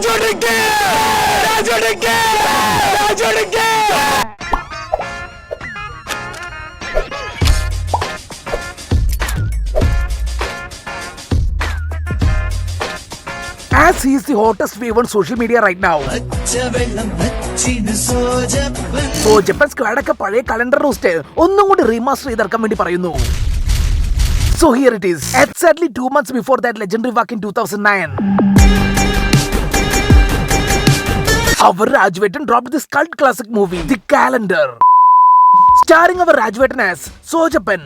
As he is the hottest wave on social media right now. Sojapan squad ഒക്കെ പഴയ calendar roast ഒന്നും കൂടി remaster ചെയ്തിറക്കാൻ വേണ്ടി പറയുന്നു. So here it is. Exactly 2 months before that legendary walk in 2009. Our Rajvetan dropped this cult classic movie, The Calendar. Starring our Rajvetan as Sojapan.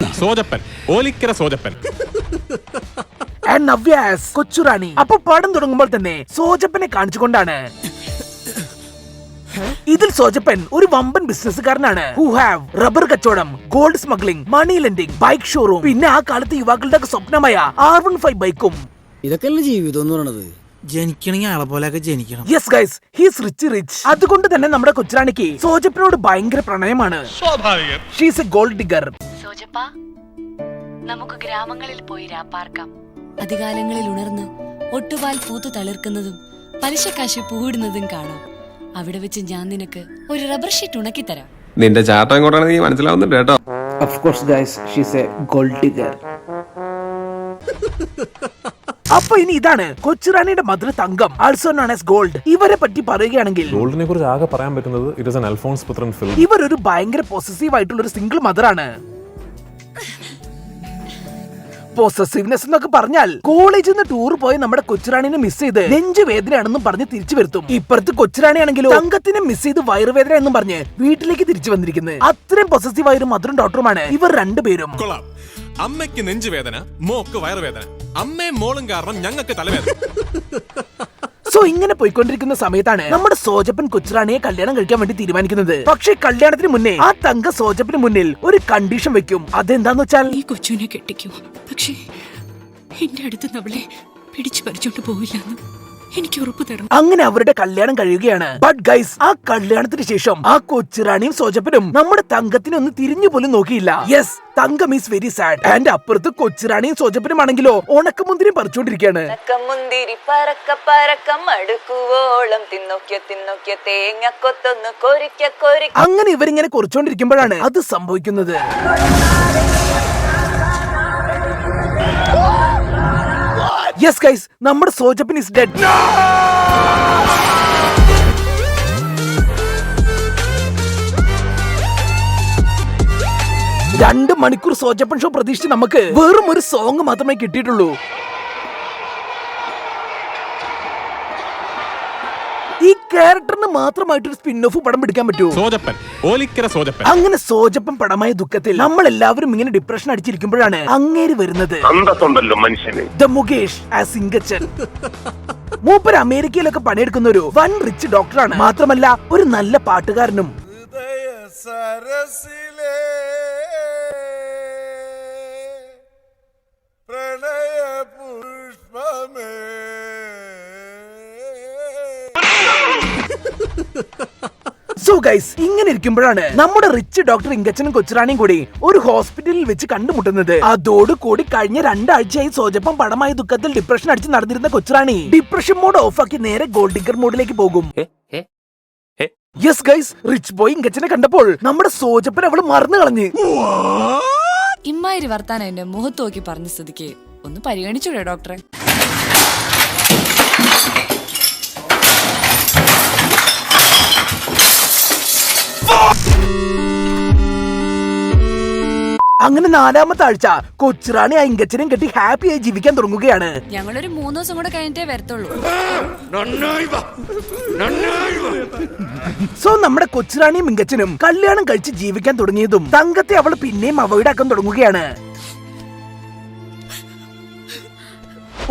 Olikara Sojapan. And Navya as Kochurani. അപ്പോൾ പടം തുടങ്ങുമ്പോൾ തന്നെ സോജപ്പനെ കാണിച്ചുകൊണ്ടാണ്. ഇതിൽ സോജപ്പൻ ഒരു വമ്പൻ ബിസിനസ്സുകാരനാണ്. Who have rubber കച്ചവടം, gold smuggling, മണി lending, bike showroom, പിന്നെ ആ കാലത്ത് യുവാക്കളുടെ സ്വപ്നമായ R15 ബൈക്കും. ഇതൊക്കെയല്ലേ ജീവിതം എന്ന് പറയുന്നത്. ജനിക്കണമെങ്കിൽ ആളെ പോലെയൊക്കെ ജനിക്കണം. Yes guys, he is rich. അതുകൊണ്ട് തന്നെ നമ്മുടെ കൊച്ചുറാണിക്ക് സോജപ്പനോട് ഭയങ്കര പ്രണയമാണ്. She is a gold digger. സോജപ്പ, നമുക്ക് ഗ്രാമങ്ങളിൽ പോയി രാപ്പാർക്കാം. അധികാലങ്ങളിൽ ഉണർന്ന് ഒട്ടുപാൽ പൂത്തു തളിർക്കുന്നതും പലിശക്കാശ് പൂവിടുന്നതും കാണാം. അവിടെ വെച്ച് ഞാൻ നിനക്ക് ഒരു റബ്ബർ ഷീറ്റ് ഉണക്കി തരാം. നിന്റെ ചാട്ടം എങ്ങോട്ടാണ് നീ മനസ്സിലാവുന്നുണ്ട് കേട്ടോ. Of course guys, she is a gold digger. അപ്പൊ ഇനി ഇതാണ് കൊച്ചുറാണിയുടെ മദർ തങ്കം, ആൾസോ നോൺ ആസ് ഗോൾഡ്. ഇവരെ പറ്റി പറയുകയാണെങ്കിൽ ഗോൾഡിനെ കുറിച്ച് ആകെ പറയാൻ പറ്റുന്നത് ഇറ്റ് ഈസ് ആൻ അൽഫോൺസ് പുത്രൻ ഫിലിം. ഇവർ ഒരു ഭയങ്കര പോസസീവ് ആയിട്ടുള്ള ഒരു സിംഗിൾ മദറാണ്. പോസസീവ്നെസ് എന്നൊക്കെ പറഞ്ഞാൽ കോളേജിൽ നിന്ന് ടൂർ പോയി നമ്മുടെ കൊച്ചുറാണിനെ മിസ് ചെയ്ത് നെഞ്ചുവേദനയാണെന്നും പറഞ്ഞ് തിരിച്ചു വരുത്തും. ഇപ്പുറത്ത് കൊച്ചുറാണിയാണെങ്കിലോ തങ്കത്തിനെ മിസ് ചെയ്ത് വയറുവേദന എന്നും പറഞ്ഞ് വീട്ടിലേക്ക് തിരിച്ചു വന്നിരിക്കുന്നത്. അത്രയും പോസസീവ് ആയ ഒരു മദറും ഡോക്ടറുമാണ് ഇവർ രണ്ടുപേരും. അമ്മയ്ക്ക് നെഞ്ചുവേദന, മോക്ക് വയറുവേദന, അമ്മയും മോളും കാരണം ഞങ്ങൾക്ക് തലവേദന. സോ ഇങ്ങനെ പോയിക്കൊണ്ടിരിക്കുന്ന സമയത്താണ് നമ്മുടെ സോജപ്പൻ കൊച്ചുറാണിയെ കല്യാണം കഴിക്കാൻ വേണ്ടി തീരുമാനിക്കുന്നത്. പക്ഷേ കല്യാണത്തിന് മുന്നേ ആ തങ്ക സോജപ്പന് മുന്നിൽ ഒരു കണ്ടീഷൻ വെക്കും. അതെന്താന്ന് വെച്ചാൽ, ഈ കൊച്ചുവിനെ കെട്ടിക്കൂ, പക്ഷേ എന്റെ അടുത്ത് അവളെ പിടിച്ചു പറിച്ചോണ്ട് പോവില്ലെന്ന് എനിക്ക് ഉറപ്പ് തരണം. അങ്ങനെ അവരുടെ കല്യാണം കഴിയുകയാണ്. ബട്ട് ഗൈസ്, ആ കല്യാണത്തിന് ശേഷം ആ കൊച്ചുറാണിയും സോജപ്പനും നമ്മുടെ തങ്കത്തിനെ ഒന്ന് തിരിഞ്ഞു പോലും നോക്കിയില്ല. Yes, Thankam is very sad. And അപ്പുറത്ത് കൊച്ചുറാണിയും സോജപ്പനും ആണെങ്കിലോ ഉണക്കമുന്തിരി പറിച്ചോണ്ടിരിക്കുകയാണ്. അങ്ങനെ ഇവരിങ്ങനെ കുറിച്ചോണ്ടിരിക്കുമ്പോഴാണ് അത് സംഭവിക്കുന്നത്. യെസ് ഗൈസ്, നമ്മുടെ സോജപ്പൻ ഈസ് ഡെഡ്. രണ്ട് മണിക്കൂർ സോജപ്പൻ ഷോ പ്രതീക്ഷിച്ച് നമുക്ക് വെറും ഒരു സോങ് മാത്രമേ കിട്ടിയിട്ടുള്ളൂ. ഈ ക്യാരക്ടറിന് മാത്രമായിട്ടൊരു സ്പിൻ ഓഫ് പടം പിടിക്കാൻ പറ്റുമോ? അങ്ങനെ സോജപ്പൻ പടമായ ദുഃഖത്തിൽ നമ്മൾ എല്ലാവരും ഇങ്ങനെ ഡിപ്രഷൻ അടിച്ചിരിക്കുമ്പോഴാണ് അങ്ങേര് വരുന്നത്. The Mukesh as Inkachan. മൂപ്പര് അമേരിക്കയിലൊക്കെ പണിയെടുക്കുന്ന ഒരു വൻ റിച്ച് ഡോക്ടറാണ്. മാത്രമല്ല ഒരു നല്ല പാട്ടുകാരനും. സോ ഗൈസ്, ഇങ്ങനെ ഇരിക്കുമ്പോഴാണ് നമ്മുടെ റിച്ച് ഡോക്ടർ ഇങ്കച്ചനും കൊച്ചുറാണിയും കൂടി ഒരു ഹോസ്പിറ്റലിൽ വെച്ച് കണ്ടുമുട്ടുന്നത്. അതോടുകൂടി കഴിഞ്ഞ 2 ആഴ്ചയായി സോജപ്പൻ പടമായ ദുഃഖത്തിൽ ഡിപ്രഷൻ അടിച്ച് നടന്നിരുന്ന കൊച്ചുറാണി ഡിപ്രഷൻ മോഡ് ഓഫ് ആക്കി നേരെ ഗോൾഡ് ഡിഗർ മോഡിലേക്ക് പോകും. യെസ് ഗൈസ്, റിച്ച് ബോയ് ഇങ്കച്ചനെ കണ്ടപ്പോൾ നമ്മുടെ സോജപ്പൻ അവള് മറന്നു കളഞ്ഞ്. ഇമ്മാതിരി വർത്താനം എന്റെ മുഖത്ത് നോക്കി പറഞ്ഞ സ്ഥിതിക്ക് ഒന്ന് പരിഗണിച്ചൂടെ ഡോക്ടറെ? അങ്ങനെ 4ാമത്തെ ആഴ്ച കൊച്ചുറാണി ആ ഇങ്കച്ചനെയും കെട്ടി ഹാപ്പിയായി ജീവിക്കാൻ തുടങ്ങുകയാണ്. ഞങ്ങളൊരു 3 ദിവസം കൂടെ കഴിഞ്ഞിട്ടേ വരത്തുള്ളൂ. സോ നമ്മുടെ കൊച്ചുറാണിയും ഇങ്കച്ചനും കല്യാണം കഴിച്ച് ജീവിക്കാൻ തുടങ്ങിയതും തങ്കത്തെ അവൾ പിന്നെയും അവോയ്ഡ് ആക്കാൻ തുടങ്ങുകയാണ്.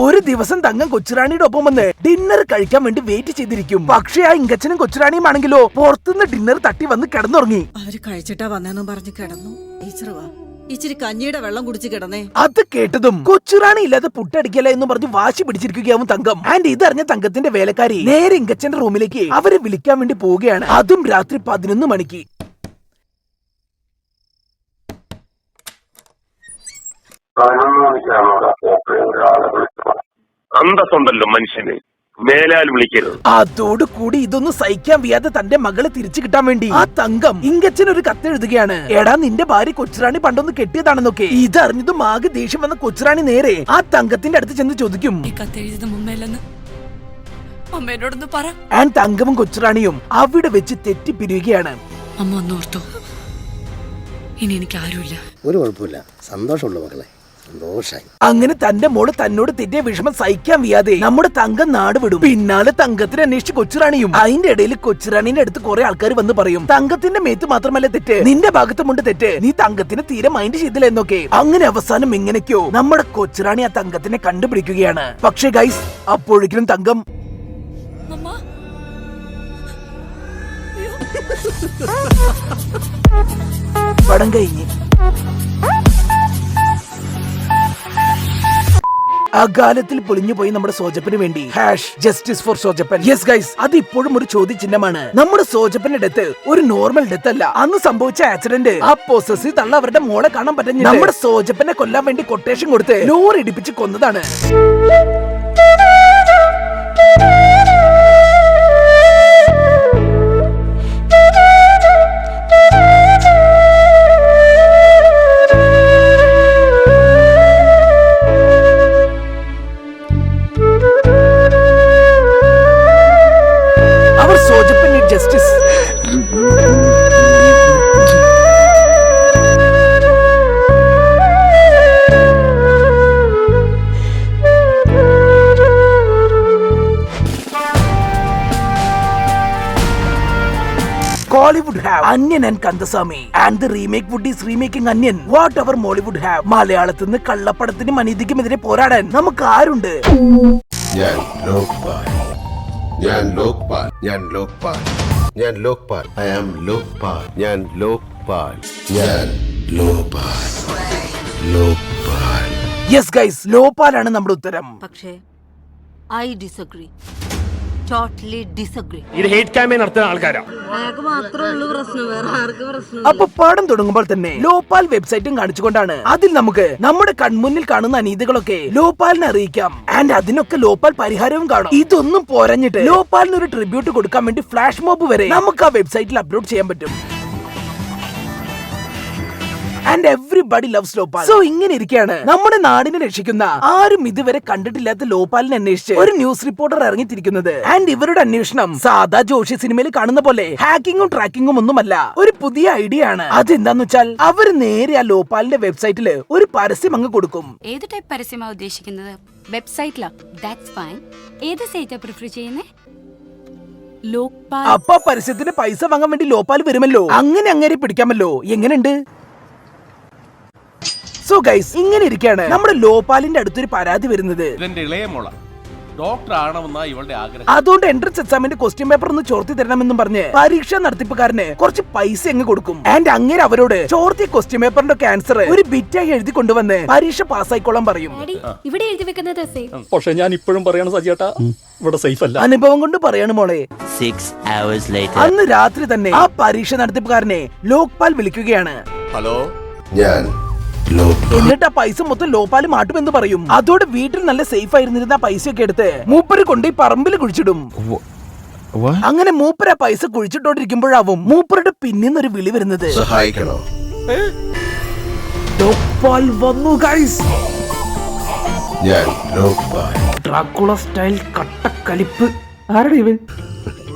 ഒരു ദിവസം തങ്കം കൊച്ചുറാണിയുടെ ഒപ്പം വന്ന് ഡിന്നർ കഴിക്കാൻ വേണ്ടി വെയിറ്റ് ചെയ്തിരിക്കും. പക്ഷേ ആ ഇങ്കച്ചനും കൊച്ചുറാണിയും ആണെങ്കിലോ പുറത്തുനിന്ന് ഡിന്നർ തട്ടി വന്ന് കിടന്നുറങ്ങി. അവര് കഴിച്ചിട്ടാ വന്നെന്നും പറഞ്ഞു കിടന്നു. ഇച്ചിരി കഞ്ഞിയുടെ വെള്ളം കുടിച്ച് കിടന്നേ. അത് കേട്ടതും കൊച്ചുറാണി ഇല്ലാതെ പുട്ടടിക്കല എന്ന് പറഞ്ഞ് വാശി പിടിച്ചിരിക്കുകയാവും തങ്കം. ആൻഡ് ഇതറിഞ്ഞ തങ്കത്തിന്റെ വേലക്കാരി നേരെ ഇങ്കച്ചന്റെ റൂമിലേക്ക് അവരെ വിളിക്കാൻ വേണ്ടി പോവുകയാണ്. അതും രാത്രി 11 മണിക്ക്. അന്തസ്സുണ്ടല്ലോ മനുഷ്യന്. മേലാൽ വിളിക്കരുത്. അതോടുകൂടി ഇതൊന്നും സഹിക്കാൻ വയ്യാതെ തന്റെ മകളെ തിരിച്ചു കിട്ടാൻ വേണ്ടി ആ തങ്കം ഇങ്കച്ചൻ ഒരു കത്ത് എഴുതുകയാണ്. എടാ, നിന്റെ ഭാര്യ കൊച്ചുറാണി പണ്ടൊന്ന് കെട്ടിയതാണെന്നൊക്കെ. ഇതറിഞ്ഞതും ആകെ ദേഷ്യം വന്ന കൊച്ചുറാണി നേരെ ആ തങ്കത്തിന്റെ അടുത്ത് ചെന്ന് ചോദിക്കും, ഈ കത്തെഴുതിയത് മുമ്മയില്ലെന്ന് അമ്മേനോടൊന്ന് പറ. ആൻഡ് തങ്കവും കൊച്ചുറാണിയും അവിടെ വെച്ച് തെറ്റിപ്പിരിയുകയാണ്. അമ്മ ഒന്ന് ഓർത്തു, ഇനി എനിക്ക് ആരുമില്ല. ഒരു കുഴപ്പമില്ല, സന്തോഷമുള്ള മക്കളെ, സന്തോഷായി. അങ്ങനെ തന്റെ മോള് തന്നോട് തെറ്റിയ വിഷമം സഹിക്കാൻ വയ്യാതെ നമ്മുടെ തങ്കം നാട് വിടും. പിന്നാലെ തങ്കത്തിനെ അന്വേഷിച്ച് കൊച്ചുറാണിയും. അതിന്റെ ഇടയിൽ കൊച്ചുറാണിന്റെ അടുത്ത് കുറെ ആൾക്കാർ വന്ന് പറയും, തങ്കത്തിന്റെ മേത്ത് മാത്രമല്ല തെറ്റ്, നിന്റെ ഭാഗത്തുമുണ്ട് തെറ്റ്, നീ തങ്കത്തിന് തീരെ മൈൻഡ് ചെയ്തില്ല എന്നൊക്കെ. അങ്ങനെ അവസാനം എങ്ങനെയൊക്കെയോ നമ്മുടെ കൊച്ചുറാണി ആ തങ്കത്തിനെ കണ്ടുപിടിക്കുകയാണ്. പക്ഷേ ഗൈസ്, അപ്പോഴേക്കും തങ്കം അമ്മ പടം കഴിഞ്ഞ് അകാലത്തിൽ പൊളിഞ്ഞു പോയി നമ്മുടെ സോജപ്പന് വേണ്ടി justice for Sojappan. Yes guys, അത് ഇപ്പോഴും ഒരു ചോദ്യചിഹ്നമാണ്. നമ്മുടെ സോജപ്പന്റെ ഡെത്ത് ഒരു നോർമൽ ഡെത്ത് അല്ല. അന്ന് സംഭവിച്ച ആക്സിഡന്റ് ആ പോസസീവ് തള്ള അവരുടെ മോളെ കാണാൻ പറ്റുന്നില്ല. നമ്മുടെ സോജപ്പനെ കൊല്ലാൻ വേണ്ടി കൊട്ടേഷൻ കൊടുത്ത് ലോറി ഇടിപ്പിച്ച് കൊന്നതാണ്. Justice. Hollywood have Onion and Kandasamy, and the remake would is remaking Onion. Whatever Mollywood have. മലയാളത്തിൽ നിന്ന് കള്ളപ്പടത്തിനും അനീതിക്കുമെതിരെ പോരാടാൻ നമുക്ക് ആരുണ്ട്? ഞാൻ ലോക്പാൽ. I am Lokpal. ഞാൻ ലോക്പാൽ. യെസ് ഗൈസ്, ലോപാലാണ് നമ്മുടെ ഉത്തരം. പക്ഷേ ഐ ഡിസഗ്രി, ടോട്ടലി ഡിസഗ്രി. ഇത് ഹേറ്റ് ക്യാമ്പയിൻ നടത്തുന്ന ആൾക്കാരാ. അയാൾക്ക് മാത്രമേ ഉള്ളൂ പ്രശ്നം, വേറെ ആർക്കും പ്രശ്നം. അപ്പൊ പാഠം തുടങ്ങുമ്പോൾ തന്നെ ലോപാൽ വെബ്സൈറ്റും കാണിച്ചുകൊണ്ടാണ്. അതിൽ നമുക്ക് നമ്മുടെ കൺമുന്നിൽ കാണുന്ന അനീതികളൊക്കെ ലോപാലിനെ അറിയിക്കാം. ആൻഡ് അതിനൊക്കെ ലോപാൽ പരിഹാരവും കാണും. ഇതൊന്നും പോരഞ്ഞിട്ട് ലോപാലിന് ഒരു ട്രിബ്യൂട്ട് കൊടുക്കാൻ വേണ്ടി ഫ്ലാഷ് മോബ് വരെ നമുക്ക് ആ വെബ്സൈറ്റിൽ അപ്ലോഡ് ചെയ്യാൻ പറ്റും. And everybody loves ലോപാൽ. സോ ഇങ്ങനെ ഇരിക്കുകയാണ് നമ്മുടെ നാടിനെ രക്ഷിക്കുന്ന ആരും ഇതുവരെ കണ്ടിട്ടില്ലാത്ത ലോപാലിനെ അന്വേഷിച്ച് ഒരു ന്യൂസ് റിപ്പോർട്ടർ ഇറങ്ങിത്തിരിക്കുന്നത്. ആൻഡ് ഇവരുടെ അന്വേഷണം സാധാ ജോഷി സിനിമയിൽ കാണുന്ന പോലെ ഹാക്കിങ്ങും ട്രാക്കിങ്ങും ഒന്നുമല്ല, ഒരു പുതിയ ഐഡിയ ആണ്. അതെന്താന്ന് വെച്ചാൽ അവര് നേരെ ആ ലോപാലിന്റെ വെബ്സൈറ്റില് ഒരു പരസ്യം അങ്ങ് കൊടുക്കും. ഏത് ടൈപ്പ് പരസ്യമാ ഉദ്ദേശിക്കുന്നത്? വെബ്സൈറ്റിലോ? That's fine. ഏത് സൈറ്റാ പ്രിഫർ ചെയ്യുന്നേ? ലോക്പാൽ. അപ്പൊ പരസ്യത്തിന് പൈസ വാങ്ങാൻ വേണ്ടി ലോപാൽ വരുമല്ലോ. അങ്ങനെ പിടിക്കാമല്ലോ. എങ്ങനെയുണ്ട്? സോ ഗൈസ്, ഇങ്ങനെ ഇരിക്കുകയാണ് നമ്മുടെ ലോപാലിന്റെ അടുത്തൊരു പരാതി വരുന്നത്. അതുകൊണ്ട് എൻട്രൻസ് എക്സാമിന്റെ ക്വസ്റ്റ്യൻ പേപ്പർ ഒന്ന് ചോർത്തി തരണമെന്നും പറഞ്ഞ് പരീക്ഷാ നടത്തിപ്പുകാരന് കുറച്ച് പൈസ അങ്ങ് കൊടുക്കും. ആൻഡ് അങ്ങനെ അവരോട് ചോർത്തിയ ക്വസ്റ്റ്യൻ പേപ്പറിന്റെ ആൻസർ ഒരു ബിറ്റായി എഴുതി കൊണ്ടുവന്ന് പരീക്ഷ പാസ്സായിക്കോളാൻ പറയും. ഇവിടെ എഴുതി വെക്കുന്നത് പക്ഷെ ഞാൻ ഇപ്പോഴും പറയണ സജിയേട്ടാ, ഇവിടെ സേഫ് അല്ല. അനുഭവം കൊണ്ട് പറയാണ് മോളെ. അന്ന് രാത്രി തന്നെ ആ പരീക്ഷ നടത്തിപ്പുകാരനെ ലോക്പാൽ വിളിക്കുകയാണ്. ഹലോ, ഞാൻ എന്നിട്ട് ആ പൈസ മൊത്തം ലോപാല് മാട്ടുമെന്ന് പറയും. അതോടെ വീട്ടിൽ നല്ല സേഫ് ആയിരുന്നിരുന്ന പൈസയൊക്കെ എടുത്ത് മൂപ്പര് കൊണ്ട് ഈ പറമ്പിൽ കുഴിച്ചിടും. അങ്ങനെ മൂപ്പര് ആ പൈസ കുഴിച്ചിട്ടോണ്ടിരിക്കുമ്പോഴാവും മൂപ്പരുടെ പിന്നിന്നൊരു വിളി വരുന്നത്. സഹായിക്കണോ? ലോപാൽ വന്നു ഗൈസ്. Dracula style കട്ടക്കലിപ്പ്. ആരുടെ ഇവൻ?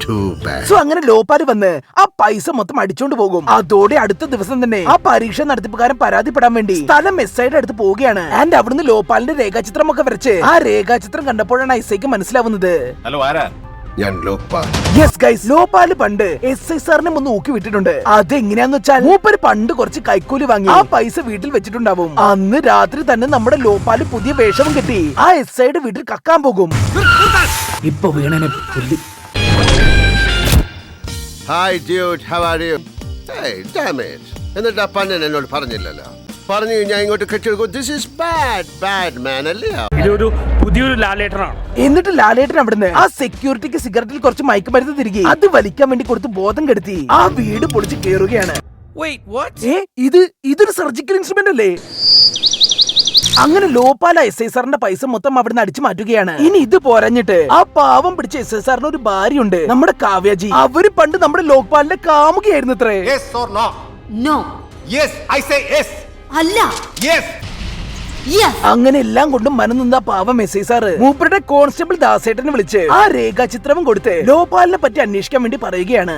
Too bad. സോ അങ്ങനെ ലോപാല് വന്ന് ആ പൈസ മൊത്തം അടിച്ചോണ്ട് പോകും. അതോടെ അടുത്ത ദിവസം തന്നെ ആ പരീക്ഷ നടത്തിപ്പുകാരൻ പരാതിപ്പെടാൻ വേണ്ടി സ്ഥലം എസ്ഐയുടെ അടുത്ത് പോവുകയാണ്. ആൻഡ് അവിടുന്ന് ലോപാലിന്റെ രേഖാചിത്രം ഒക്കെ വരച്ച് ആ രേഖാചിത്രം കണ്ടപ്പോഴാണ് എസ്ഐക്ക് മനസ്സിലാവുന്നത്. ഹലോ, ആരാ? ഞാൻ ലോക്പാൽ. യെസ് ഗൈസ്, ലോപാല് പണ്ട് എസ് ഐ സാറിനെ ഒന്ന് ഊക്കി വിട്ടിട്ടുണ്ട്. അതെങ്ങനെയാന്ന് വെച്ചാൽ മൂപ്പര് പണ്ട് കുറച്ച് കൈക്കൂലി വാങ്ങി ആ പൈസ വീട്ടിൽ വെച്ചിട്ടുണ്ടാവും. അന്ന് രാത്രി തന്നെ നമ്മുടെ ലോപാല് പുതിയ വേഷവും കെട്ടി ആ എസ് ഐയുടെ വീട്ടിൽ കക്കാൻ പോകും. ഇപ്പൊ വീണനെ പുല്ലി. Hi dude, how are you? Hey, damn it. എന്നിട്ട് പന്നൻ എന്നോട് പറഞ്ഞില്ലല്ലോ. പറഞ്ഞു ഞാൻ ഇങ്ങോട്ട് കെട്ടിയെടുക്കും. This is bad man അല്ലയോ? ഇതൊരു പുതിയൊരു ലാലേട്ടനാണ്. എന്നിട്ട് ലാലേട്ടൻ അവിടുന്ന് ആ സെക്യൂരിറ്റിക്ക് സിഗരറ്റിൽ കുറച്ച് മയക്കുമരുന്ന് തിരികെ അത് വലിക്കാൻ വേണ്ടി കൊടുത്ത് ബോധം കെടുത്തി ആ വീട് പൊളിച്ച് കേറുകയാണ്. ഇതൊരു സർജിക്കൽ ഇൻസ്ട്രുമെന്റ് അല്ലേ? അങ്ങനെ ലോപാല എസ് ഐ സാറിന്റെ പൈസ മൊത്തം അവിടുന്ന് അടിച്ചു മാറ്റുകയാണ്. ഇനി ഇത് പോരഞ്ഞിട്ട് ആ പാവം പിടിച്ച എസ് ഐ സാറിന് ഒരു ഭാര്യയുണ്ട്, നമ്മുടെ കാവ്യാജി. അവര് പണ്ട് നമ്മുടെ ലോക്പാലിന്റെ കാമുകയായിരുന്നു അത്രേ. നോ. അല്ല. അങ്ങനെ എല്ലാം കൊണ്ടും മനംനിന്ന പാവം എസ് ഐ സാറ് മൂപ്പരുടെ കോൺസ്റ്റബിൾ ദാസേട്ടനെ വിളിച്ച് ആ രേഖാചിത്രവും കൊടുത്ത് ലോപാലിനെ പറ്റി അന്വേഷിക്കാൻ വേണ്ടി പറയുകയാണ്.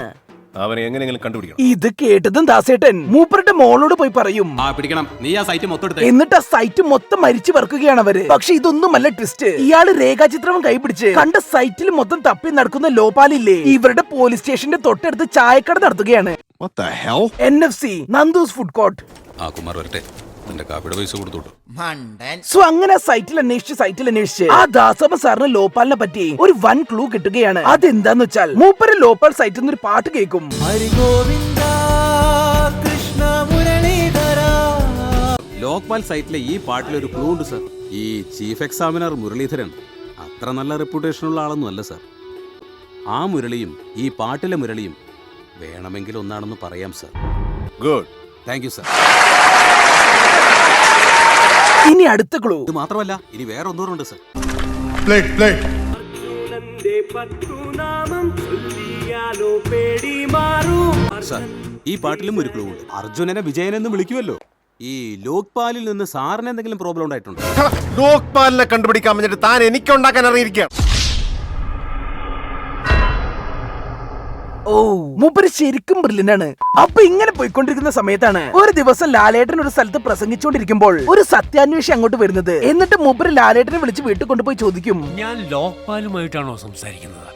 അവനെ എങ്ങനെയെങ്കിലും കണ്ടുപിടിക്കണം. ഇത് കേട്ടതും ദാസേട്ടൻ മൂപ്പരുടെ മോളോട് പോയി പറയും. പിടിക്കണം, നീ ആ സൈറ്റ് മൊത്തം എന്നിട്ട് ആ സൈറ്റ് മൊത്തം മരിച്ചു പറക്കുകയാണ് അവര്. പക്ഷെ ഇതൊന്നുമല്ല ട്വിസ്റ്റ്. ഇയാള് രേഖാചിത്രം കൈപിടിച്ച് കണ്ട സൈറ്റിൽ മൊത്തം തപ്പി നടക്കുന്ന ലോപാലില്ലേ, ഇവരുടെ പോലീസ് സ്റ്റേഷന്റെ തൊട്ടടുത്ത് ചായക്കട നടത്തുകയാണ്. NFC Nandu's food court. Kumar വരട്ടെ, എന്റെ കാപ്പിയുടെ പൈസ കൊടുത്തോട്ടു. സോ അങ്ങനെ സൈറ്റിൽ അന്വേഷിച്ച് ആ ദാസപ്പ സാറിന് ലോപാലിനെ പറ്റി ഒരു വൻ ക്ലൂ കിട്ടുകയാണ്. അതെന്താന്ന് വെച്ചാൽ മൂപ്പര് ലോപാൽ സൈറ്റിൽ നിന്ന് ഒരു പാട്ട് കേൾക്കും. ലോക്പാൽ സൈറ്റിലെ ഈ പാട്ടിലൊരു ക്ലൂ ഉണ്ട് സർ. ഈ ചീഫ് എക്സാമിനർ മുരളീധരൻ അത്ര നല്ല റെപ്യൂട്ടേഷൻ ഉള്ള ആളൊന്നും അല്ല സർ. ആ മുരളിയും ഈ പാട്ടിലെ മുരളിയും വേണമെങ്കിൽ ഒന്നാണെന്ന് പറയാം sir. Good, thank you sir. ഇനി അടുത്ത ക്ലൂ. ഇത് മാത്രമല്ല, ഇനി വേറെ ഒന്നുകൂടെ സർ. സർ, ഈ പാട്ടിലും ഒരു ക്ലൂ ഉണ്ട്. അർജുനനെ വിജയനെന്ന് വിളിക്കുമല്ലോ. ഈ ലോക്പാലിൽ നിന്ന് സാറിന് എന്തെങ്കിലും പ്രോബ്ലം ഉണ്ടായിട്ടുണ്ടോ? ലോക്പാലിനെ കണ്ടുപിടിക്കാൻ വേണ്ടിട്ട് താൻ എനിക്ക് ഉണ്ടാക്കാൻ അറിയിരിക്കുക. ഓ, മൂപ്പര് ശരിക്കും ബ്രില്യന്റ് ആണ്. അപ്പൊ ഇങ്ങനെ പോയിക്കൊണ്ടിരിക്കുന്ന സമയത്താണ് ഒരു ദിവസം ലാലേട്ടൻ ഒരു സ്ഥലത്ത് പ്രസംഗിച്ചുകൊണ്ടിരിക്കുമ്പോൾ ഒരു സത്യാന്വേഷി അങ്ങോട്ട് വരുന്നത്. എന്നിട്ട് മൂപ്പര് ലാലേട്ടനെ വിളിച്ച് വീട്ടിൽ കൊണ്ടുപോയി ചോദിക്കും, ഞാൻ ലോക്പാലുമായിട്ടാണോ സംസാരിക്കുന്നത്?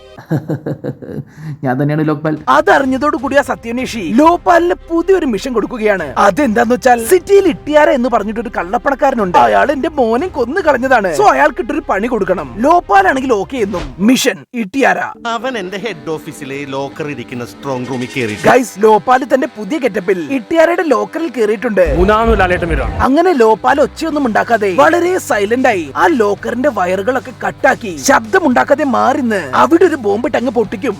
ഞാൻ തന്നെയാണ് ലോക്പാൽ. അതറിഞ്ഞതോടുകൂടി ആ സത്യാന്വേഷി ലോപാലിന് പുതിയൊരു മിഷൻ കൊടുക്കുകയാണ്. അതെന്താന്ന് വെച്ചാൽ സിറ്റിയിൽ ഇട്ടിയാര എന്ന് പറഞ്ഞിട്ടൊരു കള്ളപ്പണക്കാരനുണ്ട്. അയാൾ എന്റെ മോനെ കൊന്നു കളഞ്ഞതാണ്. സോ അയാൾക്കിട്ടൊരു പണി കൊടുക്കണം. ലോപാലാണെങ്കിൽ ഓക്കെ എന്നും. മിഷൻ ഇട്ടിയാര. അവൻ എന്റെ ഹെഡ് ഓഫീസിലെ ലോക്കർ ഇരിക്കുന്ന സ്ട്രോങ് റൂമിൽ കയറി. ഗൈസ്, ലോപാല് തന്റെ പുതിയ ഗെറ്റപ്പിൽ ഇട്ടിയാരയുടെ ലോക്കറിൽ കയറിയിട്ടുണ്ട്. അങ്ങനെ ലോപാൽ ഒച്ചയൊന്നും ഉണ്ടാക്കാതെ വളരെ സൈലന്റ് ആയി ആ ലോക്കറിന്റെ വയറുകളൊക്കെ കട്ടാക്കി ശബ്ദമുണ്ടാക്കാതെ മാറിന്ന് അവിടെ ഒരു ബോംബിട്ട് അങ്ങ് പൊട്ടിക്കും.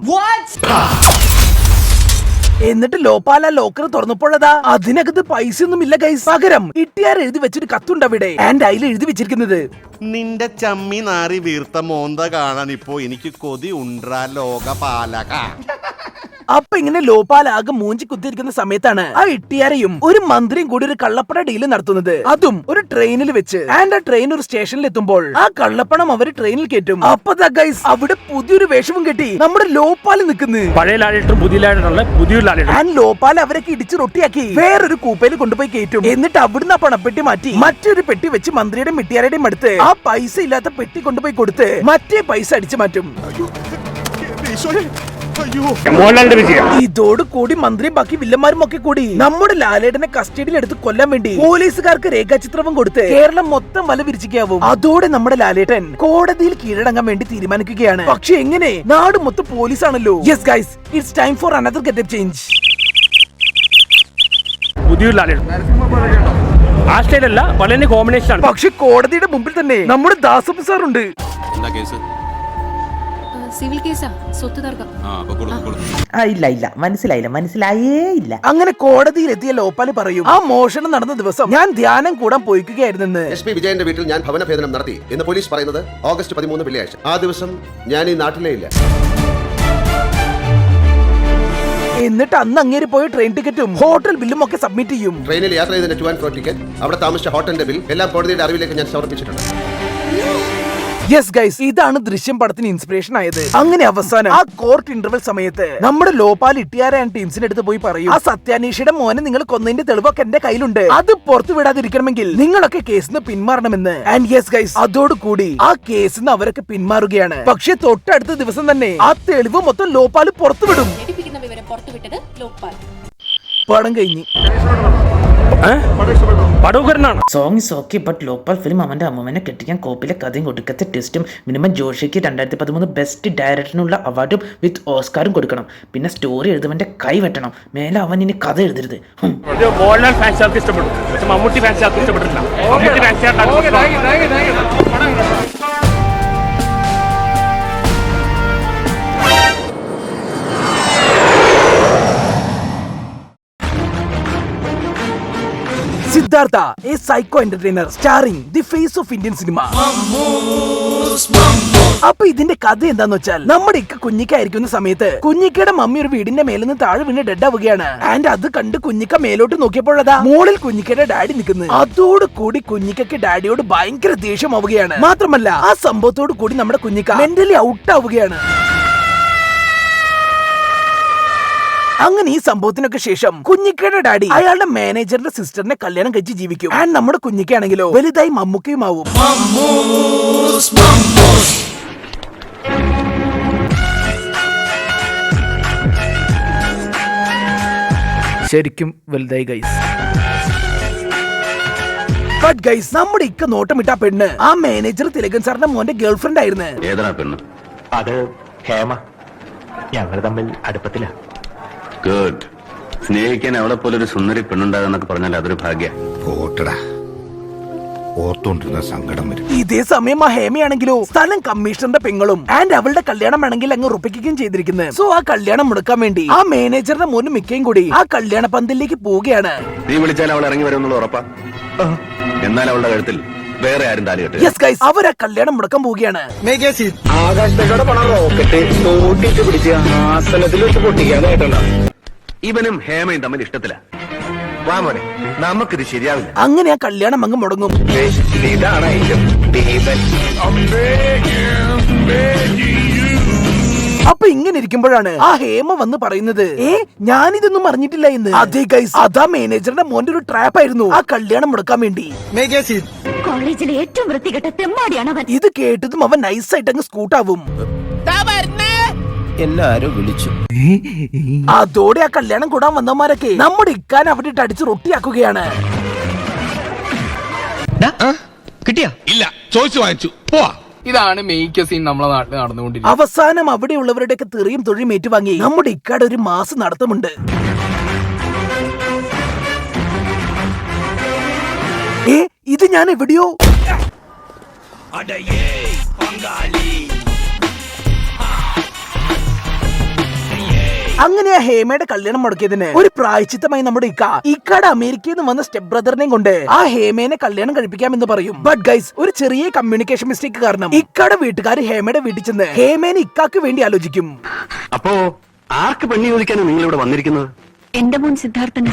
എന്നിട്ട് ലോപാൽ ആ ലോക്കർ തുറന്നപ്പോഴതാ അതിനകത്ത് പൈസ ഒന്നും ഇല്ല ഗൈസ്. പകരം ഇട്ടിയാർ എഴുതി വെച്ചൊരു കത്തുണ്ട് അവിടെ. ആൻഡ് അതിൽ എഴുതി വെച്ചിരിക്കുന്നത്, നിന്റെ ചമ്മി നാറി വീർത്ത മോന്ത കാണാൻ ഇപ്പോ എനിക്ക് കൊതി ഉണ്ട്രാ ലോകപാലക. അപ്പൊ ഇങ്ങനെ ലോപാൽ ആകെ മൂഞ്ചി കുത്തിയിരിക്കുന്ന സമയത്താണ് ആ ഇട്ടിയാരയും ഒരു മന്ത്രിയും കൂടി ഒരു കള്ളപ്പണ ഡീല് നടത്തുന്നത്. അതും ഒരു ട്രെയിനിൽ വെച്ച്. ആൻഡ് ആ ട്രെയിൻ ഒരു സ്റ്റേഷനിൽ എത്തുമ്പോൾ ആ കള്ളപ്പണം അവര് ട്രെയിനിൽ കയറ്റും. അപ്പൊ ഗൈസ്, അവിടെ പുതിയൊരു വേഷവും കെട്ടി നമ്മുടെ ലോപാൽ നിൽക്കുന്നു. പഴയ ലാലേട്ടനും പുതിയ ലാലേട്ടനും പുതിയൊരു ലാലേട്ടൻ. ആൻഡ് ലോപാൽ അവരൊക്കെ ഇടിച്ച് റൊട്ടിയാക്കി വേറൊരു കൂപ്പയിൽ കൊണ്ടുപോയി കയറ്റും. എന്നിട്ട് അവിടുന്ന് ആ പണപ്പെട്ടി മാറ്റി മറ്റൊരു പെട്ടി വെച്ച് മന്ത്രിയുടെയും ഇട്ടിയാരുടെയും അടുത്ത് ആ പൈസ ഇല്ലാത്ത പെട്ടി കൊണ്ടുപോയി കൊടുത്ത് മറ്റേ പൈസ അടിച്ചു മാറ്റും. ഇതോട് കൂടി മന്ത്രിയും ബാക്കി വില്ലന്മാരും ഒക്കെ കൂടി നമ്മുടെ ലാലേട്ടനെ കസ്റ്റഡിയിൽ എടുത്ത് കൊല്ലാൻ വേണ്ടി പോലീസുകാർക്ക് രേഖാചിത്രവും കൊടുത്ത് കേരളം മൊത്തം വല വിരിച്ചിക്കാവും. അതോടെ നമ്മുടെ ലാലേട്ടൻ കോടതിയിൽ കീഴടങ്ങാൻ വേണ്ടി തീരുമാനിക്കുകയാണ്. പക്ഷെ എങ്ങനെ? നാട് മൊത്തം പോലീസാണല്ലോ. Yes guys, it's time for another getup change. പുതിയൊരു ലാലേട്ടൻ ആ സ്റ്റൈലല്ല, വളരെ കോമ്പിനേഷൻ ആണ്. പക്ഷെ കോടതിയുടെ മുമ്പിൽ തന്നെ നമ്മുടെ ദാസപ്പ സാറുണ്ട്. എന്താ കേസ്? സിവിൽ കേസാ, സ്വത്ത് തർക്കം. ഇല്ല മനസ്സിലായേ ഇല്ല. അങ്ങനെ കോടതിയിൽ എത്തിയ ലോപാൽ പറയും, ആ മോഷണം നടന്ന ദിവസം ഞാൻ ധ്യാനം കൂടാൻ പോയിക്കുകയായിരുന്നെന്ന്. SP വിജയന്റെ വീട്ടിൽ ഞാൻ ഭവനഭേദനം നടത്തി എന്ന് പോലീസ് പറയുന്നത് ഓഗസ്റ്റ് 13 വെള്ളിയാഴ്ച. ആ ദിവസം ഞാൻ ഈ നാട്ടിലേ ഇല്ല. എന്നിട്ട് അന്ന് അങ്ങേര് പോയ ട്രെയിൻ ടിക്കറ്റും ഹോട്ടൽ ബില്ലും ഒക്കെ സബ്മിറ്റ് ചെയ്യും. ട്രെയിനിൽ യാത്ര ചെയ്തതിന്റെ 2 and 4 ടിക്കറ്റ്, അവിടെ താമസിച്ച ഹോട്ടലിന്റെ ബിൽ എല്ലാം കോടതിയുടെ അറിവിലേക്ക് ഞാൻ സമർപ്പിച്ചിട്ടുണ്ട്. യെസ് ഗൈസ്, ഇതാണ് ദൃശ്യം പടത്തിന് ഇൻസ്പിറേഷൻ ആയത്. അങ്ങനെ അവസാനം ആ കോർട്ട് ഇന്റർവെൽ സമയത്ത് നമ്മുടെ ലോപാൽ ഇട്ടിയാര ആൻഡ് ടീംസിന്റെ അടുത്ത് പോയി പറയും, ആ സത്യാന്വേഷിയുടെ മോനെ നിങ്ങൾ കൊന്നതിന്റെ തെളിവൊക്കെ എന്റെ കയ്യിലുണ്ട്. അത് പുറത്തു വിടാതിരിക്കണമെങ്കിൽ നിങ്ങളൊക്കെ കേസിന് പിന്മാറണമെന്ന്. ആൻഡ് യെസ് ഗൈസ്, അതോടുകൂടി ആ കേസിന് അവരൊക്കെ പിന്മാറുകയാണ്. പക്ഷെ തൊട്ടടുത്ത ദിവസം തന്നെ ആ തെളിവ് മൊത്തം ലോപാൽ പുറത്തുവിടും. പടം കഴിഞ്ഞ് song is okay, but local film അവന്റെ അമ്മൂമ്മനെ കെട്ടിക്കാൻ കോപ്പിലെ കഥയും കൊടുക്കത്തെ ടെസ്റ്റും മിനിമം ജോഷിക്ക് 2013 ബെസ്റ്റ് ഡയറക്ടറിനുള്ള അവാർഡും വിത്ത് ഓസ്കാറും കൊടുക്കണം. പിന്നെ സ്റ്റോറി എഴുതുവന്റെ കൈ വെട്ടണം. മേലെ അവൻ ഇനി കഥ എഴുതരുത്. മോഹൻലാൽ ഫാൻസുകാർക്ക് ഇഷ്ടപ്പെട്ടു, പക്ഷെ മമ്മൂട്ടി ഫാൻസുകാർക്ക് ഇഷ്ടപ്പെട്ടില്ല. മമ്മൂട്ടി ഫാൻസുകാർക്ക് Siddhartha, a psycho entertainer starring the face of Indian cinema. അപ്പൊ ഇതിന്റെ കഥ എന്താന്ന് വെച്ചാൽ, നമ്മുടെ ഇക്ക കുഞ്ഞിക്കായിരിക്കുന്ന സമയത്ത് കുഞ്ഞിക്കയുടെ മമ്മി ഒരു വീടിന്റെ മേലിൽ നിന്ന് താഴെ വീണ് ഡെഡ് ആവുകയാണ്. ആൻഡ് അത് കണ്ട് കുഞ്ഞിക്ക മേലോട്ട് നോക്കിയപ്പോഴതാ മോളിൽ കുഞ്ഞിക്കയുടെ ഡാഡി നിൽക്കുന്നത്. അതോടുകൂടി കുഞ്ഞിക്കയ്ക്ക് ഡാഡിയോട് ഭയങ്കര ദേഷ്യമാവുകയാണ്. മാത്രമല്ല ആ സംഭവത്തോട് കൂടി നമ്മുടെ കുഞ്ഞിക്ക മെന്റലി ഔട്ട് ആവുകയാണ്. അങ്ങനെ ഈ സംഭവത്തിനൊക്കെ ശേഷം കുഞ്ഞിക്കയുടെ ഡാഡി അയാളുടെ മാനേജറിന്റെ സിസ്റ്ററിനെ കല്യാണം കഴിച്ച് ജീവിക്കും. ആൻഡ് നമ്മുടെ കുഞ്ഞിക്കാണെങ്കിലോ വലുതായി മമ്മൂക്കയുമാവും. ശരിക്കും വലുതായി ഗൈസ്. ബട്ട് ഗൈസ്, നമ്മുടെ ഇക്ക നോട്ടമിട്ട പെണ്ണ് ആ മാനേജർ തിലകൻ സാറിന്റെ മോന്റെ ഗേൾഫ്രണ്ട് ആയിരുന്നു. ഏതാ പെണ്ണ്? അത് ഹേമ. ഞങ്ങൾ തമ്മിൽ അടുപ്പത്തില്ല. ഗുഡ്. സ്നേഹിക്കാൻ അവളെ പോലെ ഒരു സുന്ദരി പെണ്ണുണ്ടാകുന്നൊക്കെ പറഞ്ഞാൽ അതൊരു ഭാഗ്യ. ഓർത്തോണ്ടിരുന്ന സങ്കടം വരും. ഇതേ സമയം ആ ഹേമയാണെങ്കിലോ സ്ഥലം കമ്മീഷണറുടെ പെങ്ങളും ആൻഡ് അവളുടെ കല്യാണം വേണമെങ്കിൽ അങ്ങ് ഉറപ്പിക്കുകയും ചെയ്തിരിക്കുന്നത്. സോ ആ കല്യാണം മുടക്കാൻ വേണ്ടി ആ മാനേജറുടെ മോനും മിക്കയും കൂടി ആ കല്യാണ പന്തലിലേക്ക് പോവുകയാണ്. നീ വിളിച്ചാൽ അവൾ ഇറങ്ങി വരുമെന്നുള്ള ഉറപ്പാ? എന്നാൽ അവളുടെ കഴുത്തിൽ വേറെ ആരും താലി കെട്ടില്ല. യെസ് ഗൈസ്, അവർ ആ കല്യാണം മുടക്കാൻ പോവുകയാണ്. ആകാശത്തേക്കോടെ പോണ റോക്കറ്റ് തോട്ടിട്ട് പിടിച്ച് ആസനത്തിൽ വെച്ച് പൊട്ടിക്കാനായിട്ടുണ്ടോ? ഇവനും ഹേമയും തമ്മിൽ ഇഷ്ടത്തില്ല. വാ മോനെ, നമുക്കിത് ശരിയാവില്ല. അങ്ങനെ ആ കല്യാണം അങ്ങ് മുടങ്ങും. ഇതാണ് ഐറ്റം. ദീപൻ. അപ്പൊ ഇങ്ങനെ ഇരിക്കുമ്പോഴാണ് ആ ഹേമ വന്ന് പറയുന്നത്, ഞാനിതൊന്നും അറിഞ്ഞിട്ടില്ല എന്ന്. അതേ ഗൈസ്, അതാ മാനേജറുടെ മോന്റെ ഒരു ട്രാപ്പ് ആയിരുന്നു ആ കല്യാണം മുടക്കാൻ വേണ്ടി. കോളേജിലെ ഏറ്റവും വൃത്തികെട്ട തെമ്മാടിയാണ് അവൻ. ഇത് കേട്ടതും അവൻ നൈസായിട്ട് അങ്ങ് സ്കൂട്ടാവും. എല്ലാരും വിളിച്ചു. അതോടെ ആ കല്യാണം കൂടാൻ വന്നവന്മാരൊക്കെ നമ്മുടെ ഇക്കാൻ അവിടെ ഇട്ട് അടിച്ച് റൊട്ടിയാക്കുകയാണ്. കിട്ടിയാ? ഇല്ല, ചോദിച്ചു വാങ്ങിച്ചു. പോവാ. ഇതാണ് മെയിൻ സീൻ നമ്മളെ നാട്ടിൽ നടന്നുകൊണ്ടിരിക്കുന്നത്. അവസാനം അവിടെയുള്ളവരുടെയൊക്കെ തെറിയും തൊഴിയും ഏറ്റുവാങ്ങി നമ്മുടെ ഇക്കാട് ഒരു മാസം നടത്തുമുണ്ട്. ഇത് ഞാൻ എവിടെയോ അങ്ങനെ ആ ഹേമയുടെ കല്യാണം മുടക്കിയതിന് ഒരു പ്രായച്ചിത്തമായി നമ്മുടെ ഇക്കാട് അമേരിക്കയിൽ നിന്ന് വന്ന സ്റ്റെപ്പ് ബ്രദറിനെയും കൊണ്ട് ആ ഹേമേനെ കല്യാണം കഴിപ്പിക്കാമെന്ന് പറയും. ബട്ട് ഗൈസ്, ഒരു ചെറിയ കമ്മ്യൂണിക്കേഷൻ മിസ്റ്റേക്ക് കാരണം ഇക്കാടെ വീട്ടുകാർ ഹേമയുടെ വീട്ടിൽ ചെന്ന് ഹേമേനെ ഇക്കാക്ക് വേണ്ടി ആലോചിക്കും. അപ്പോ ആർക്ക് പെണ്ണി ചോദിക്കാനാണ് നിങ്ങൾ ഇവിടെ വന്നിരിക്കുന്നത്? എന്റെ മോൻ സിദ്ധാർത്ഥന്.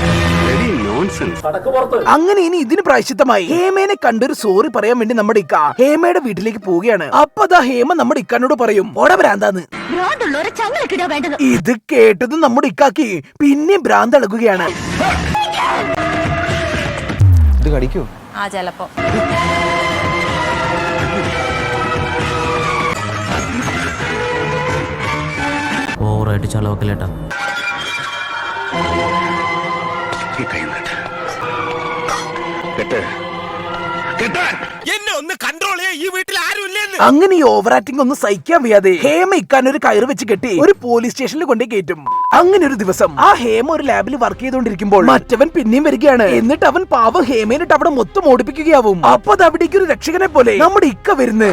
അങ്ങനെ ഇനി ഇതിന് പ്രായശ്ചിത്തമായി ഹേമേനെ കണ്ടൊരു സോറി പറയാൻ വേണ്ടി നമ്മുടെ ഇക്ക ഹേമയുടെ വീട്ടിലേക്ക് പോവുകയാണ്. അപ്പൊ അതാ ഹേമ നമ്മുടെ ഇക്കാനോട് പറയും, ഓടവരാന്താന്ന്. ഇത് കേട്ടതും നമ്മുടെ ഇക്കാക്കി പിന്നെ ഭ്രാന്ത് ഇളകുകയാണ്. ഇത് കടിക്കോ? ആ, ചെലപ്പോ. ഓവറായിട്ട് ചളവക്കല്ലേട്ടാ. എന്നെ ഒന്ന് കൺട്രോൾ ചെയ്യാൻ ഈ വീട്ടിൽ ആരും ഇല്ലെന്ന്. അങ്ങനെ ഈ ഓവർ ആക്ടിംഗ് ഒന്നും സഹിക്കാൻ വയ്യാതെ ഹേമ ഇക്കാൻ ഒരു കയറ് വെച്ച് കെട്ടി ഒരു പോലീസ് സ്റ്റേഷനിൽ കൊണ്ടേ കയറ്റും. അങ്ങനെ ഒരു ദിവസം ആ ഹേമ ഒരു ലാബിൽ വർക്ക് ചെയ്തുകൊണ്ടിരിക്കുമ്പോൾ മറ്റവൻ പിന്നെയും വരികയാണ്. എന്നിട്ട് അവൻ പാവം ഹേമേനിട്ട് അവിടെ മൊത്തം ഓടിപ്പിക്കുകയാവും. അപ്പൊ അത് അവിടേക്ക് ഒരു രക്ഷകനെ പോലെ നമ്മുടെ ഇക്ക വരുന്നു.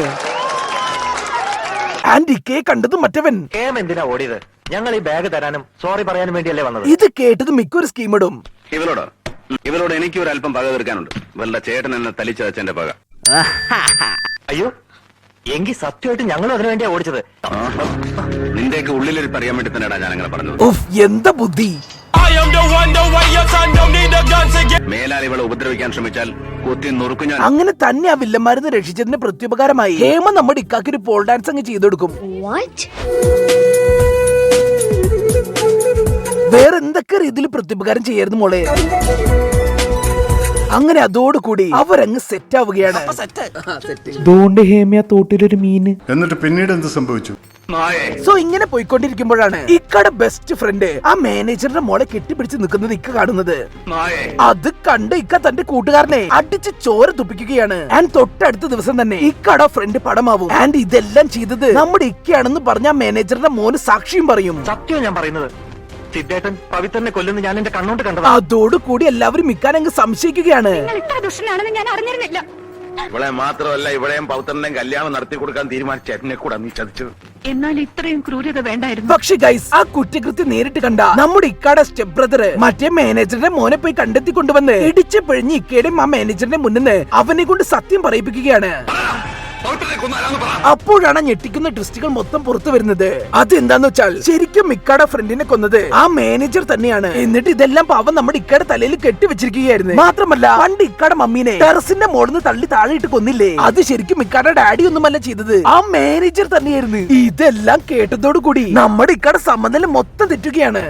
ആൻഡ് ഇക്കയെ കണ്ടതും മറ്റവൻ, ഹേമ എന്തിനാ ഓടിയത്? ഞങ്ങൾ ഈ ബാഗ് തരാനും സോറി പറയാനും വേണ്ടിയല്ലേ വന്നത്. ഇത് കേട്ടതും മിക്ക ഒരു സ്കീം ഇടും. ഇവരോട് എനിക്ക് ഒരു അല്പം പക തീർക്കാനുണ്ട്. വല്ല ചേട്ടൻ എന്നെ തലിച്ചതച്ചെന്റെ പക. അയ്യോ, എങ്കിൽ സത്യമായിട്ട് ഞങ്ങളും അതിനു വേണ്ടിയാ ഓടിച്ചത്. നിന്റെയൊക്കെ ഉള്ളിലിരിപ്പ് അറിയാൻ വേണ്ടി തന്നെയാണ് ഞാൻ അങ്ങനെ പറഞ്ഞത്. ഉഫ്, എന്താ ബുദ്ധി. മേലാൽ ഇവളെ ഉപദ്രവിക്കാൻ ശ്രമിച്ചാൽ കുത്തി നുറുക്കും ഞാൻ. അങ്ങനെ തന്നെ ആ വില്ലന്മാരിന്ന് രക്ഷിച്ചതിന് പ്രത്യുപകാരമായി ഹേമ നമ്മുടെ ഇക്കാക്ക് ഒരു പോൾ ഡാൻസ് അങ്ങ് ചെയ്തു കൊടുക്കും. വേറെ എന്തൊക്കെ രീതിയിൽ പ്രത്യുപകാരം ചെയ്യായിരുന്നു മോളെ. അങ്ങനെ അതോടുകൂടി അവരങ്ങ് സെറ്റ് ആവുകയാണ്. തോട്ടിലൊരു മീന്. എന്നിട്ട് പിന്നീട് എന്ത് സംഭവിച്ചു? സോ ഇങ്ങനെ പോയിക്കൊണ്ടിരിക്കുമ്പോഴാണ് ഇക്കടെ ബെസ്റ്റ് ഫ്രണ്ട് ആ മാനേജറുടെ മോളെ കെട്ടിപ്പിടിച്ച് നിൽക്കുന്നത് ഇക്ക കാണുന്നത്. അത് കണ്ട് ഇക്ക തന്റെ കൂട്ടുകാരനെ അടിച്ച് ചോര തുപ്പിക്കുകയാണ്. ആൻഡ് തൊട്ടടുത്ത ദിവസം തന്നെ ഇക്കടെ ഫ്രണ്ട് പടമാവും. ആൻഡ് ഇതെല്ലാം ചെയ്തത് നമ്മുടെ ഇക്കയാണെന്ന് പറഞ്ഞ മാനേജറുടെ മോന് സാക്ഷിയും പറയും. സത്യം ഞാൻ പറയുന്നത്, സിദ്ധേട്ടൻ പവിത്രനെ കൊല്ലുന്ന ഞാൻ എന്റെ കണ്ണോട്ട് കണ്ടത്. അതോടുകൂടി എല്ലാവരും ഇക്കാൻ അങ്ങ് സംശയിക്കുകയാണ്. ഇത്ര ദുഷ്ടനാണെന്ന് ഞാൻ അറിഞ്ഞിരുന്നില്ല. ഇവളെ മാത്രമല്ല ഇവിടെയും പൗത്രന്റെയും കല്യാണം നടത്തി കൊടുക്കാൻ തീരുമാനിച്ച എന്നെ കൂടെ നീ ചതിച്ചത്. എന്നാൽ ഇത്രയും ക്രൂരത വേണ്ടായിരുന്നു. പക്ഷെ ഗൈസ്, ആ കുറ്റകൃത്യം നേരിട്ട് കണ്ട നമ്മുടെ ഇക്കാടെ സ്റ്റെപ്പ് ബ്രദർ മറ്റേ മാനേജറിന്റെ മോനെ പോയി കണ്ടെത്തി കൊണ്ടുവന്ന് ഇടിച്ച് പിഴിഞ്ഞ് ഇക്കയുടെയും ആ മാനേജറിന്റെ മുന്നിൽ അവനെ കൊണ്ട് സത്യം പറയിപ്പിക്കുകയാണ്. അപ്പോഴാണ് ഞെട്ടിക്കുന്ന ട്വിസ്റ്റുകൾ മൊത്തം പുറത്തു വരുന്നത്. അതെന്താന്ന് വെച്ചാൽ ശരിക്കും ഇക്കാടെ ഫ്രണ്ടിനെ കൊന്നത് ആ മാനേജർ തന്നെയാണ്. എന്നിട്ട് ഇതെല്ലാം പാവം നമ്മുടെ ഇക്കാടെ തലയിൽ കെട്ടിവെച്ചിരിക്കുകയായിരുന്നു. മാത്രമല്ല, പണ്ട് ഇക്കാടെ മമ്മീനെ ടെറസിന്റെ മോളിന്ന് തള്ളി താഴെയിട്ട് കൊന്നില്ലേ, അത് ശരിക്കും ഇക്കാടെ ഡാഡി ഒന്നുമല്ല ചെയ്തത്, ആ മാനേജർ തന്നെയായിരുന്നു. ഇതെല്ലാം കേട്ടതോടുകൂടി നമ്മുടെ ഇക്കാടെ സമനില മൊത്തം തെറ്റുകയാണ്.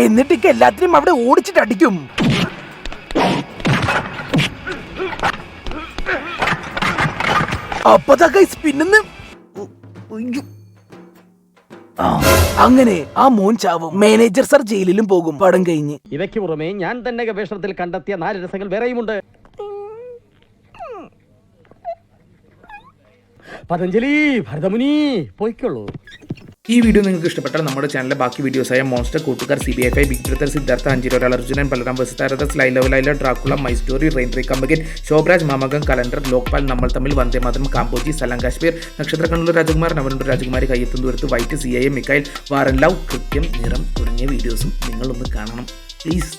എന്നിട്ട് ഇക്ക എല്ലാത്തിനും അവിടെ ഓടിച്ചിട്ട് അടിക്കും. പിന്നെന്ന് അങ്ങനെ ആ മോൻ ചാവും. മാനേജർ സർ ജയിലിലും പോകും. പടം കഴിഞ്ഞ് ഇവയ്ക്ക് പുറമെ ഞാൻ തന്നെ ഗവേഷണത്തിൽ കണ്ടെത്തിയ 4 രസങ്ങൾ വേറെയുമുണ്ട്. പതഞ്ജലി, ഭരതമുനി, പോയിക്കോളൂ. ഈ വീഡിയോ നിങ്ങൾക്ക് ഇഷ്ടപ്പെട്ടാൽ നമ്മുടെ ചാനലിലെ ബാക്കി വീഡിയോസായ മോൺസ്റ്റർ, കൂട്ടുകാർ, CBI5, ബിഗ് ബ്രദർ, സിദ്ധാർത്ഥ, 5 ഒരാൾ, Arjunan, Balram versus Tharadas, Laila, Dracula, my story, rain tree കമ്പഗൻ, ശോഭരാജ്, മാമകം, കലണ്ടർ, ലോക്പാൽ, നമ്മൾ തമ്മിൽ, വന്ദേ മാതരം, കാമ്പോജി, സലാം കാശ്മീർ, നക്ഷത്ര കണ്ണൂർ രാജകുമാർ, നവനൂർ രാജകുമാരി, കയ്യെത്തും ദൂരത്ത്, വൈറ്റ്, CIA, മിക്കായിൽ, വാറൻ ലവ്, കൃത്യം, നിറം തുടങ്ങിയ വീഡിയോസും നിങ്ങളൊന്ന് കാണണം പ്ലീസ്.